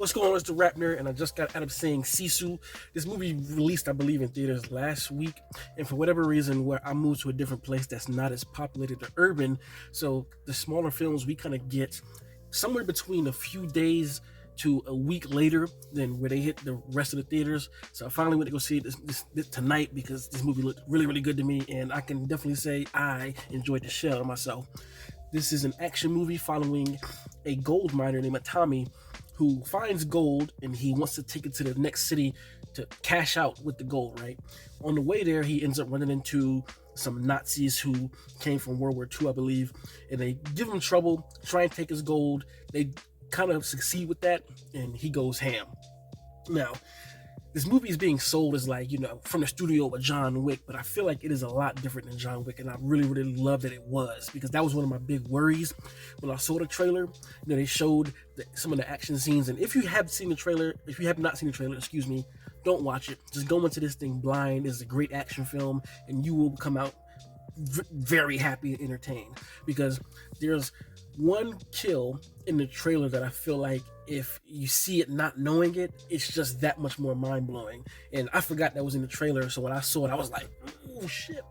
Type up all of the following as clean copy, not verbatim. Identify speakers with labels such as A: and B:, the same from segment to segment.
A: What's going on? It's the RapNerd, and I just got out of seeing Sisu. This movie released, I believe, in theaters last week, and for whatever reason, where I moved to a different place that's not as populated or urban, so the smaller films we kind of get somewhere between a few days to a week later than where they hit the rest of the theaters. So I finally went to go see it this tonight because this movie looked really, really good to me, and I can definitely say I enjoyed the shit out of myself. This is an action movie following a gold miner named Tommy who finds gold and he wants to take it to the next city to cash out with the gold, right? On the way there, he ends up running into some Nazis who came from World War II, I believe, and they give him trouble, try and take his gold. They kind of succeed with that, and he goes ham. Now, this movie is being sold as like, from the studio of John Wick, but I feel like it is a lot different than John Wick, and I really, really love that it was, because that was one of my big worries when I saw the trailer. They showed some of the action scenes, and if you have not seen the trailer, excuse me, don't watch it. Just go into this thing blind. It's a great action film, and you will come out very happy and entertained, because there's one kill in the trailer that I feel like if you see it not knowing it, it's just that much more mind-blowing. And I forgot that was in the trailer, so when I saw it, I was like, oh shit.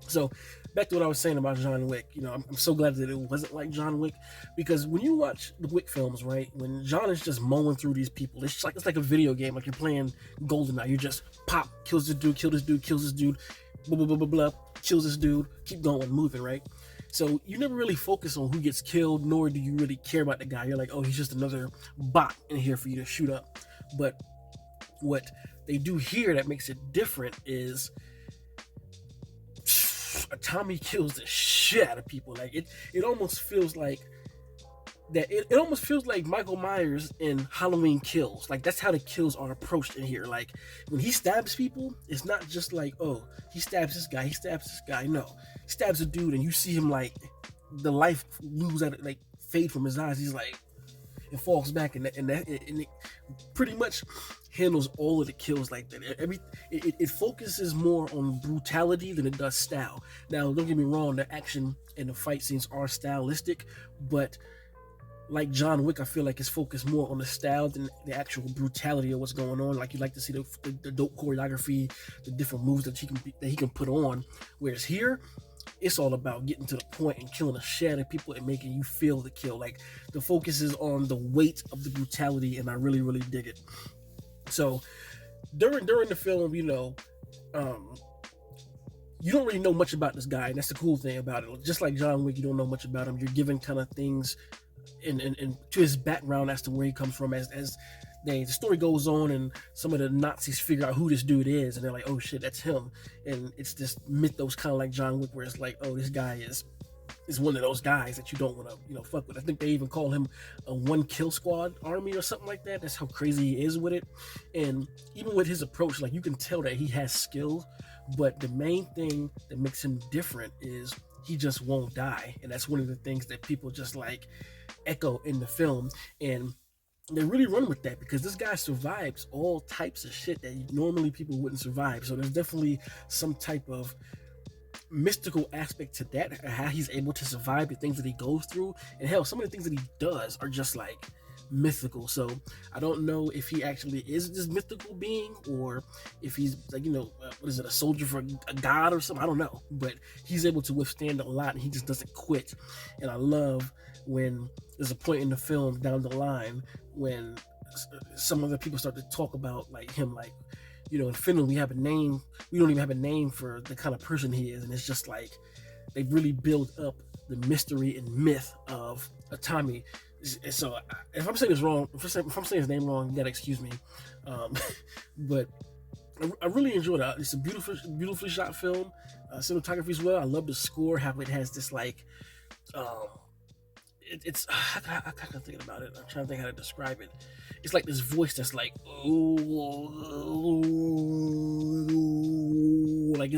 A: So back to what I was saying about John Wick, I'm so glad that it wasn't like John Wick, because when you watch the Wick films, right, when John is just mowing through these people, it's like a video game, like you're playing GoldenEye. You just pop, kills this dude, kill this dude, kills this dude, blah blah blah blah blah, kills this dude, keep going, moving, right? So you never really focus on who gets killed, nor do you really care about the guy. You're like, oh, he's just another bot in here for you to shoot up. But what they do here that makes it different is Tommy kills the shit out of people. Like it almost feels like that. It almost feels like Michael Myers in Halloween Kills. Like that's how the kills are approached in here. Like when he stabs people, it's not just like, oh, he stabs this guy. No, he stabs a dude, and you see him like the life lose out, like fade from his eyes. He's like, it falls back, and it pretty much handles all of the kills like that. It focuses more on brutality than it does style. Now, don't get me wrong, the action and the fight scenes are stylistic, but like John Wick, I feel like it's focused more on the style than the actual brutality of what's going on. Like you like to see the dope choreography, the different moves that he can put on. Whereas here, it's all about getting to the point and killing a shit out of people and making you feel the kill. Like the focus is on the weight of the brutality, and I really, really dig it. So during the film, you don't really know much about this guy, and that's the cool thing about it. Just like John Wick, you don't know much about him. You're given kind of things and to his background as to where he comes from as the story goes on, and some of the Nazis figure out who this dude is, and they're like, oh shit, that's him. And it's this mythos, kind of like John Wick, where it's like, oh, this guy is one of those guys that you don't want to fuck with. I think they even call him a one kill squad army or something like that. That's how crazy he is with it. And even with his approach, like you can tell that he has skills, but the main thing that makes him different is he just won't die. And that's one of the things that people just like echo in the film, and they really run with that because this guy survives all types of shit that normally people wouldn't survive. So there's definitely some type of mystical aspect to that, how he's able to survive the things that he goes through, and hell, some of the things that he does are just like mythical. So I don't know if he actually is this mythical being, or if he's like, what is it, a soldier for a god or something? I don't know, but he's able to withstand a lot, and he just doesn't quit. And I love when there's a point in the film down the line when some other people start to talk about like him, like, in Finland we don't even have a name for the kind of person he is, and it's just like they really build up the mystery and myth of Tommy. So if I'm saying this wrong, if I'm saying his name wrong, you gotta excuse me. But I really enjoyed it. It's a beautifully shot film. Cinematography as well. I love the score, how it has this like, it's I kind of thinking about it. I'm trying to think how to describe it. It's like this voice that's like, like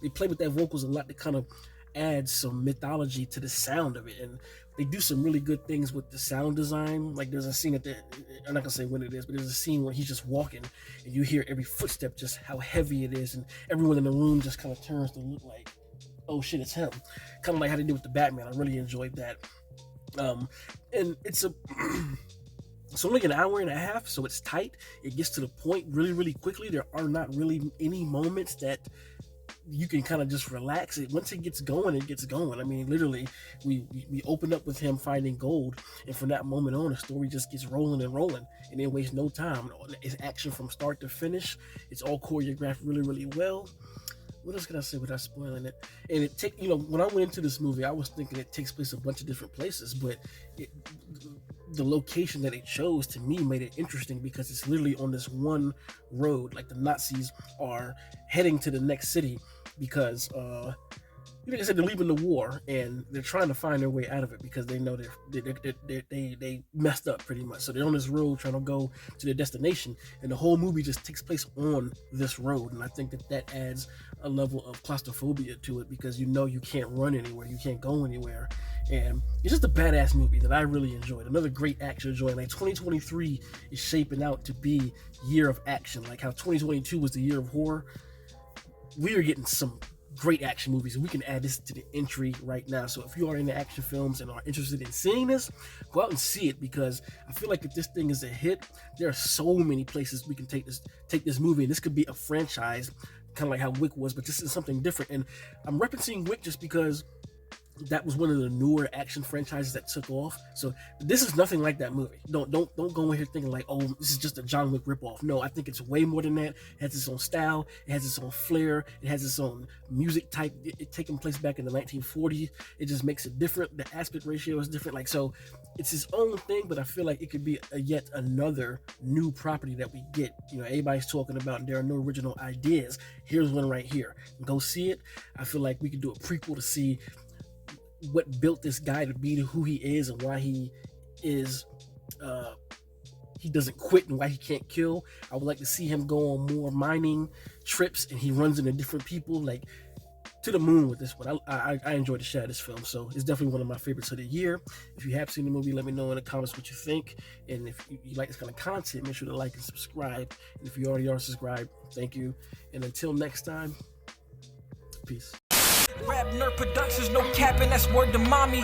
A: they play with their vocals a lot to kind of add some mythology to the sound of it, and they do some really good things with the sound design. Like there's a scene I'm not gonna say when it is, but there's a scene where he's just walking and you hear every footstep, just how heavy it is, and everyone in the room just kind of turns to look like, oh shit, it's him. Kind of like how they did with the Batman. I really enjoyed that. And it's It's only an hour and a half, so it's tight. It gets to the point really, really quickly. There are not really any moments that you can kind of just relax. It once it gets going, it gets going. I mean, literally, we open up with him finding gold, and from that moment on, the story just gets rolling and rolling, and it wastes no time. It's action from start to finish. It's all choreographed really, really well. What else can I say without spoiling it? And when I went into this movie, I was thinking it takes place a bunch of different places, but the location that it chose to me made it interesting because it's literally on this one road. Like the Nazis are heading to the next city because like I said, they're leaving the war and they're trying to find their way out of it because they know they messed up pretty much. So they're on this road trying to go to their destination, and the whole movie just takes place on this road. And I think that adds a level of claustrophobia to it because you can't run anywhere, you can't go anywhere, and it's just a badass movie that I really enjoyed. Another great action joint. Like 2023 is shaping out to be year of action, like how 2022 was the year of horror. We are getting some great action movies, and we can add this to the entry right now. So if you are into action films and are interested in seeing this, go out and see it, because I feel like if this thing is a hit, there are so many places we can take this movie, and this could be a franchise, kind of like how Wick was, but this is something different. And I'm referencing Wick just because that was one of the newer action franchises that took off. So this is nothing like that movie. Don't go in here thinking like, oh, this is just a John Wick ripoff. No, I think it's way more than that. It has its own style. It has its own flair. It has its own music type. It taking place back in the 1940s. It just makes it different. The aspect ratio is different. Like, so it's its own thing, but I feel like it could be yet another new property that we get. Everybody's talking about there are no original ideas. Here's one right here. Go see it. I feel like we could do a prequel to see what built this guy to be who he is and why he is he doesn't quit and why he can't kill. I would like to see him go on more mining trips, and he runs into different people, like to the moon with this one. I enjoyed the shit out of this film, so it's definitely one of my favorites of the year. If you have seen the movie, let me know in the comments what you think, and if you like this kind of content, make sure to like and subscribe. And if you already are subscribed, thank you, and until next time, peace.
B: RapNerd Productions, no capping, that's word to mommy.